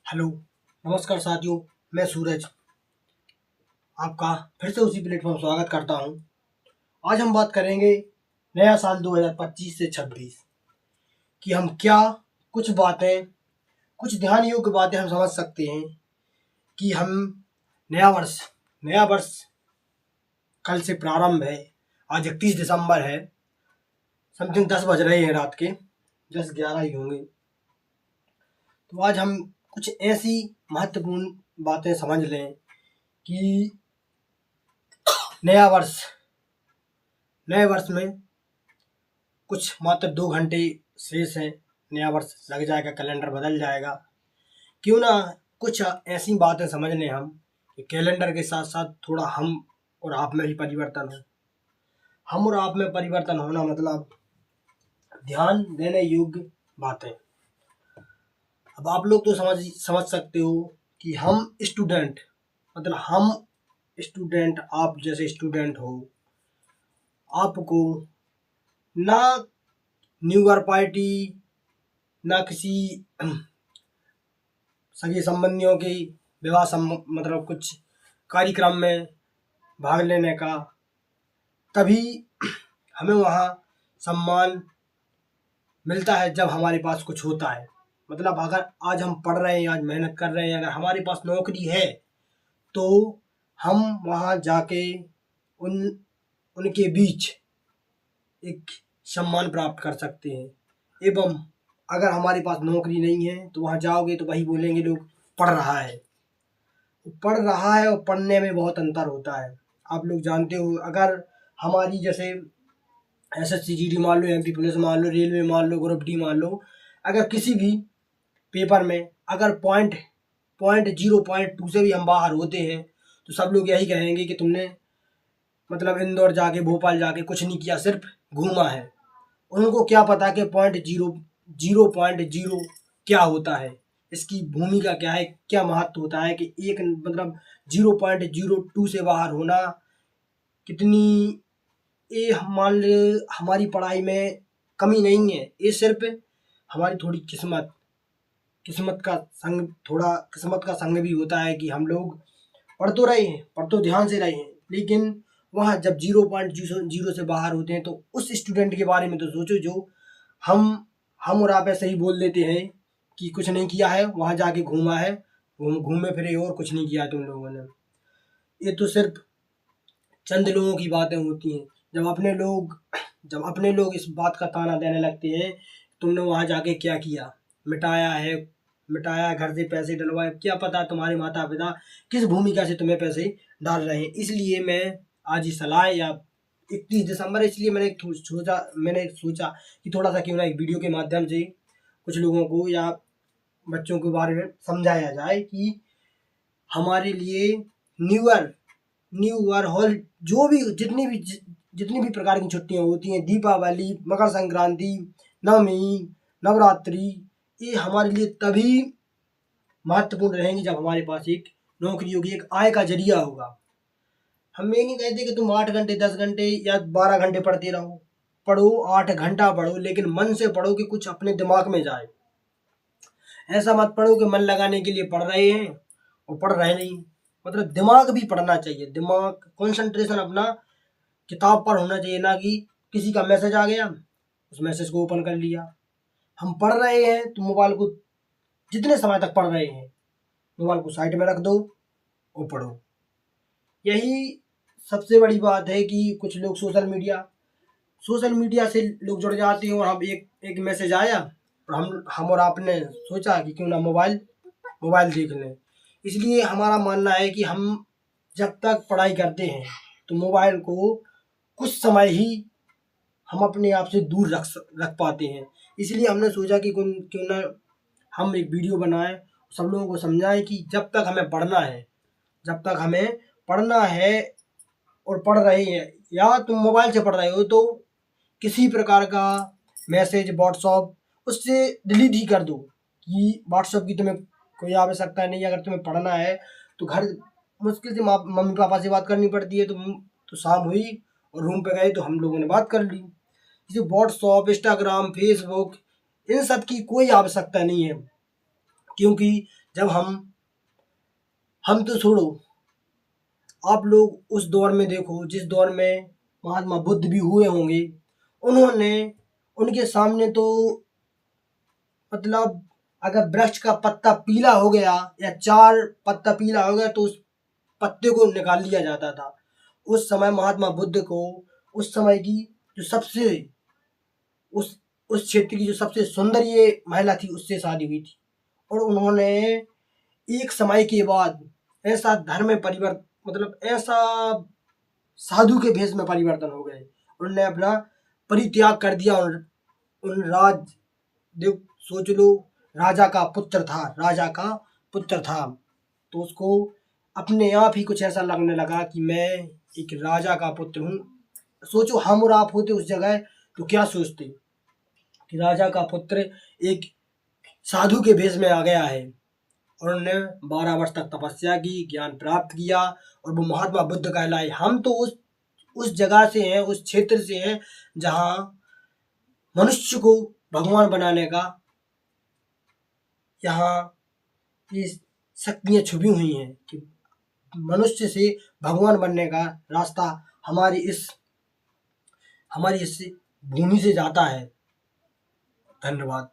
Hello, नमस्कार साथियों। मैं सूरज आपका फिर से उसी प्लेटफॉर्म स्वागत करता हूं। आज हम बात करेंगे नया साल 2025 से 26 कि हम क्या कुछ बातें, कुछ ध्यान योग्य बातें हम समझ सकते हैं कि हम नया वर्ष कल से प्रारंभ है। आज 31 दिसंबर है। समथिंग 10 बज रहे हैं रात के, 10-11 ही होंगे। तो आज हम कुछ ऐसी महत्वपूर्ण बातें समझ लें कि नया वर्ष नए वर्ष में कुछ मात्र 2 घंटे शेष हैं। नया वर्ष लग जाएगा, कैलेंडर बदल जाएगा। क्यों ना कुछ ऐसी बातें समझ लें हम कि कैलेंडर के साथ साथ थोड़ा हम और आप में भी परिवर्तन हो। हम और आप में परिवर्तन होना मतलब ध्यान देने योग्य बातें। अब आप लोग तो समझ सकते हो कि हम स्टूडेंट, मतलब हम स्टूडेंट, आप जैसे स्टूडेंट हो, आपको ना न्यू ईयर पार्टी, ना किसी सगे संबंधियों के मतलब कुछ कार्यक्रम में भाग लेने का, तभी हमें वहाँ सम्मान मिलता है जब हमारे पास कुछ होता है। मतलब अगर आज हम पढ़ रहे हैं, आज मेहनत कर रहे हैं, अगर हमारे पास नौकरी है तो हम वहाँ जाके उनके बीच एक सम्मान प्राप्त कर सकते हैं। एवं अगर हमारे पास नौकरी नहीं है तो वहाँ जाओगे तो वही बोलेंगे लोग, पढ़ रहा है। पढ़ रहा है और पढ़ने में बहुत अंतर होता है। आप लोग जानते हो, अगर हमारी जैसे एसएससी जीडी मान लो, एमपी पुलिस मान लो, रेलवे मान लो, ग्रुप डी मान लो, अगर किसी भी पेपर में अगर पॉइंट 0.2 से भी हम बाहर होते हैं तो सब लोग यही कहेंगे कि तुमने मतलब इंदौर जाके, भोपाल जाके कुछ नहीं किया, सिर्फ घूमा है। उनको क्या पता कि 0.0 क्या होता है, इसकी भूमिका क्या है, क्या महत्व होता है कि एक मतलब 0.02 से बाहर होना कितनी, ये मान ले हमारी पढ़ाई में कमी नहीं है। ये सिर्फ हमारी थोड़ी किस्मत का संग भी होता है कि हम लोग पढ़ तो रहे हैं, पढ़ तो ध्यान से रहे हैं, लेकिन वहाँ जब 0.0 से बाहर होते हैं तो उस स्टूडेंट के बारे में तो सोचो जो हम और आप ऐसे ही बोल देते हैं कि कुछ नहीं किया है, वहाँ जाके घूमा है, घूमे फिरे और कुछ नहीं किया तुम लोगों ने। ये तो सिर्फ चंद लोगों की बातें होती हैं। जब अपने लोग इस बात का ताना देने लगते हैं, तुमने वहाँ जाके क्या किया, मिटाया घर से पैसे डलवाए, क्या पता तुम्हारे माता पिता किस भूमिका से तुम्हें पैसे डाल रहे हैं। इसलिए मैं आज इस सलाह या 31 दिसंबर, इसलिए मैंने सोचा कि थोड़ा सा क्यों ना एक वीडियो के माध्यम से कुछ लोगों को या बच्चों के बारे में समझाया जाए कि हमारे लिए न्यू ईयर हॉल जो भी जितनी भी प्रकार की छुट्टियां होती हैं, दीपावली, मकर संक्रांति, नवमी, नवरात्रि, ये हमारे लिए तभी महत्वपूर्ण रहेंगी जब हमारे पास एक नौकरी होगी, एक आय का जरिया होगा। हम ये नहीं कहते कि तुम 8 घंटे, 10 घंटे या 12 घंटे पढ़ते रहो। पढ़ो, 8 घंटा पढ़ो, लेकिन मन से पढ़ो कि कुछ अपने दिमाग में जाए। ऐसा मत पढ़ो कि मन लगाने के लिए पढ़ रहे हैं और पढ़ रहे नहीं। मतलब दिमाग भी पढ़ना चाहिए, दिमाग कंसंट्रेशन अपना किताब पर होना चाहिए, ना कि किसी का मैसेज आ गया उस मैसेज को ओपन कर लिया। हम पढ़ रहे हैं तो मोबाइल को जितने समय तक पढ़ रहे हैं मोबाइल को साइड में रख दो और पढ़ो। यही सबसे बड़ी बात है कि कुछ लोग सोशल मीडिया से लोग जुड़ जाते हैं और हम एक मैसेज आया और हम और आपने सोचा कि क्यों ना मोबाइल देख लें। इसलिए हमारा मानना है कि हम जब तक पढ़ाई करते हैं तो मोबाइल को कुछ समय ही हम अपने आप से दूर रख पाते हैं। इसलिए हमने सोचा कि क्यों ना हम एक वीडियो बनाएं, सब लोगों को समझाएं कि जब तक हमें पढ़ना है और पढ़ रहे हैं, या तुम मोबाइल से पढ़ रहे हो तो किसी प्रकार का मैसेज व्हाट्सअप उससे डिलीट ही कर दो कि व्हाट्सअप की तुम्हें कोई आवश्यकता नहीं है। अगर तुम्हें पढ़ना है तो घर मुश्किल से मम्मी पापा से बात करनी पड़ती है, तो शाम हुई और रूम पे गए तो हम लोगों ने बात कर ली। जैसे व्हाट्सअप, इंस्टाग्राम, फेसबुक, इन सब की कोई आवश्यकता नहीं है, क्योंकि जब हम तो छोड़ो, आप लोग उस दौर में देखो जिस दौर में महात्मा बुद्ध भी हुए होंगे, उन्होंने उनके सामने तो मतलब अगर वृक्ष का पत्ता पीला हो गया या 4 पत्ता पीला हो गया तो उस पत्ते को निकाल लिया जाता था। उस समय महात्मा बुद्ध को उस समय की जो सबसे उस क्षेत्र की जो सबसे सुंदर ये महिला थी उससे शादी हुई थी, और उन्होंने एक समय के बाद ऐसा धर्म में परिवर्तन, मतलब ऐसा साधु के भेष में परिवर्तन हो गए। उन्होंने अपना परित्याग कर दिया और उन राज देव सोच लो, राजा का पुत्र था, राजा का पुत्र था, तो उसको अपने आप ही कुछ ऐसा लगने लगा कि मैं एक राजा का पुत्र हूँ। सोचो हम और आप होते उस जगह तो क्या सोचते कि राजा का पुत्र एक साधु के भेष में आ गया है। और उन्होंने 12 वर्ष तक तपस्या की, ज्ञान प्राप्त किया और वो महात्मा बुद्ध कहलाए। हम तो उस जगह से हैं, उस क्षेत्र से हैं जहाँ मनुष्य को भगवान बनाने का यहाँ ये शक्तियाँ छुपी हुई हैं कि मनुष्य से भगवान बनने का रास्ता हमारी इस भूमि से जाता है। धन्यवाद।